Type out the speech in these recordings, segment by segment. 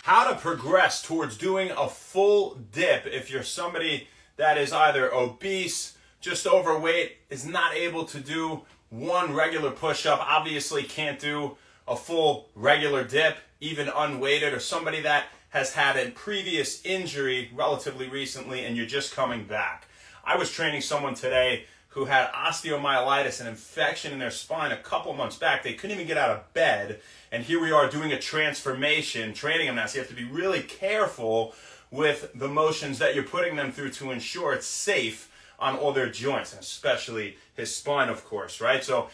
how to progress towards doing a full dip if you're somebody that is either obese, just overweight, is not able to do one regular push-up, obviously can't do a full regular dip, even unweighted, or somebody that has had a previous injury relatively recently and you're just coming back. I was training someone today who had osteomyelitis, an infection in their spine a couple months back. They couldn't even get out of bed, and here we are doing a transformation, training them now. So you have to be really careful with the motions that you're putting them through to ensure it's safe on all their joints, and especially his spine, of course, right? So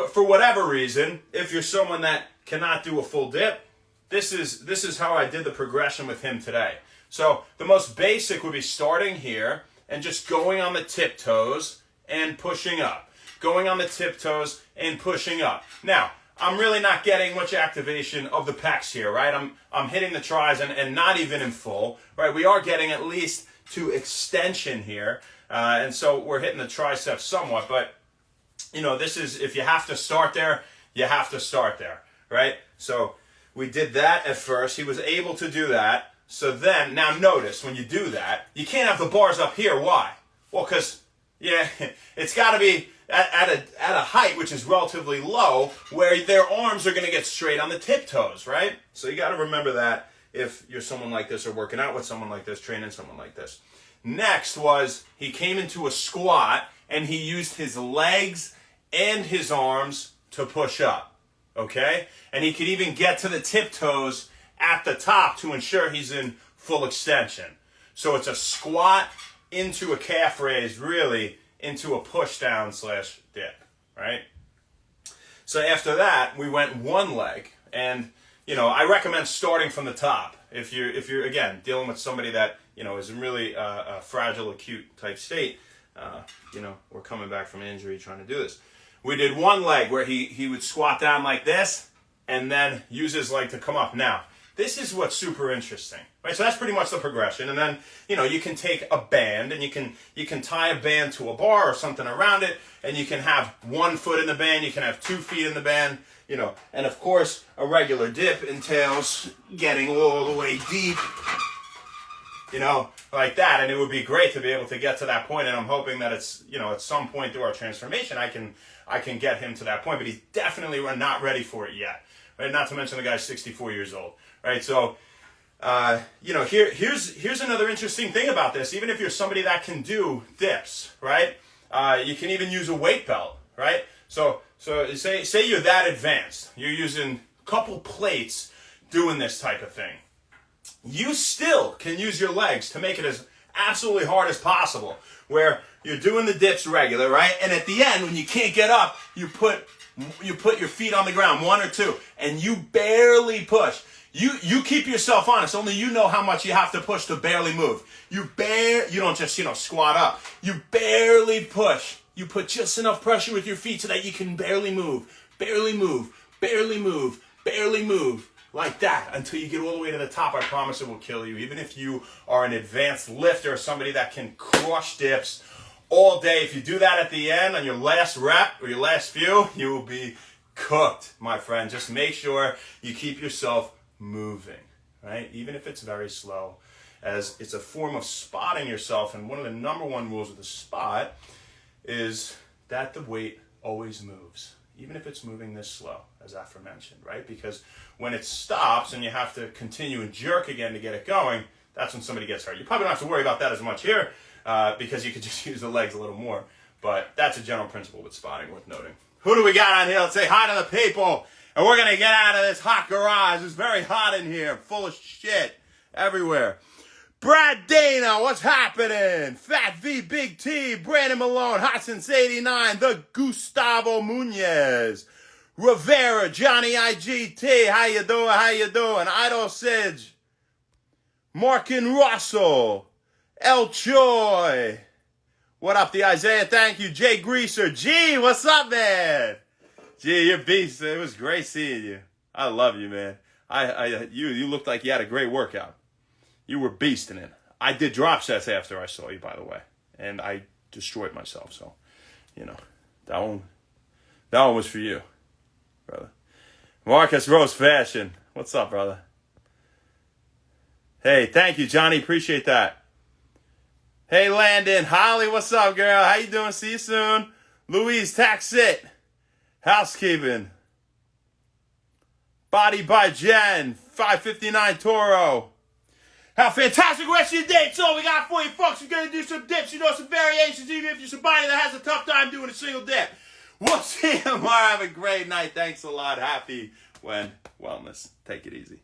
for whatever reason, if you're someone that cannot do a full dip, this is how I did the progression with him today. So the most basic would be starting here and just going on the tiptoes and pushing up. Going on the tiptoes and pushing up. Now, I'm really not getting much activation of the pecs here, right? I'm hitting the tris and not even in full, right? We are getting at least to extension here. And so we're hitting the triceps somewhat, but you know, this is, if you have to start there, you have to start there, right? So we did that at first. He was able to do that. So then, now notice, when you do that, you can't have the bars up here. Why? Well, because, yeah, it's got to be at a height which is relatively low, where their arms are going to get straight on the tiptoes, right? So you got to remember that if you're someone like this, or working out with someone like this, training someone like this. Next was, he came into a squat, and he used his legs and his arms to push up, okay? And he could even get to the tiptoes at the top to ensure he's in full extension. So it's a squat into a calf raise, really into a push down / dip, right? So after that, we went one leg, and you know, I recommend starting from the top if you're again dealing with somebody that, you know, is in really a fragile, acute type state. You know, we're coming back from injury, trying to do this. We did one leg where he would squat down like this and then use his leg to come up. Now, this is what's super interesting, right? So that's pretty much the progression. And then, you know, you can take a band and you can tie a band to a bar or something around it, and you can have 1 foot in the band, you can have 2 feet in the band, you know. And of course, a regular dip entails getting all the way deep, you know, like that. And it would be great to be able to get to that point. And I'm hoping that it's, you know, at some point through our transformation, I can get him to that point. But he's definitely not ready for it yet, right? Not to mention the guy's 64 years old, right? So, you know, here's another interesting thing about this. Even if you're somebody that can do dips, right? You can even use a weight belt, right? So say you're that advanced. You're using a couple plates doing this type of thing. You still can use your legs to make it as absolutely hard as possible, where you're doing the dips regular, right? And at the end, when you can't get up, you put your feet on the ground, 1 or 2, and you barely push. You keep yourself honest. Only you know how much you have to push to barely move. You don't just, you know, squat up. You barely push. You put just enough pressure with your feet so that you can barely move, barely move, barely move, barely move. Like that, until you get all the way to the top. I promise it will kill you. Even if you are an advanced lifter or somebody that can crush dips all day, if you do that at the end on your last rep or your last few, you will be cooked, my friend. Just make sure you keep yourself moving, right? Even if it's very slow, as it's a form of spotting yourself. And one of the number 1 rules of the spot is that the weight always moves, even if it's moving this slow, as aforementioned, right? Because when it stops and you have to continue and jerk again to get it going, that's when somebody gets hurt. You probably don't have to worry about that as much here, because you could just use the legs a little more. But that's a general principle with spotting worth noting. Who do we got on here? Let's say hi to the people. And we're going to get out of this hot garage. It's very hot in here, full of shit everywhere. Brad Dana, what's happening? Fat V, Big T, Brandon Malone, Hot Since 89, the Gustavo Munez, Rivera, Johnny IGT, how you doing? Idol Sidge, Markin Russell, El Choi, what up, the Isaiah, thank you, Jay Greaser, G, what's up, man? G, you're beast, it was great seeing you. I love you, man. You looked like you had a great workout. You were beasting it. I did drop sets after I saw you, by the way, and I destroyed myself. So, you know, that one was for you, brother. Marcus Rose Fashion, what's up, brother? Hey, thank you, Johnny. Appreciate that. Hey, Landon. Holly, what's up, girl? How you doing? See you soon. Louise, tax it. Housekeeping. Body by Jen. 559 Toro. Have a fantastic rest of your day. That's all we got for you, folks. We're going to do some dips, some variations, even if you're somebody that has a tough time doing a single dip. We'll see you tomorrow. Have a great night. Thanks a lot. Happy when wellness. Take it easy.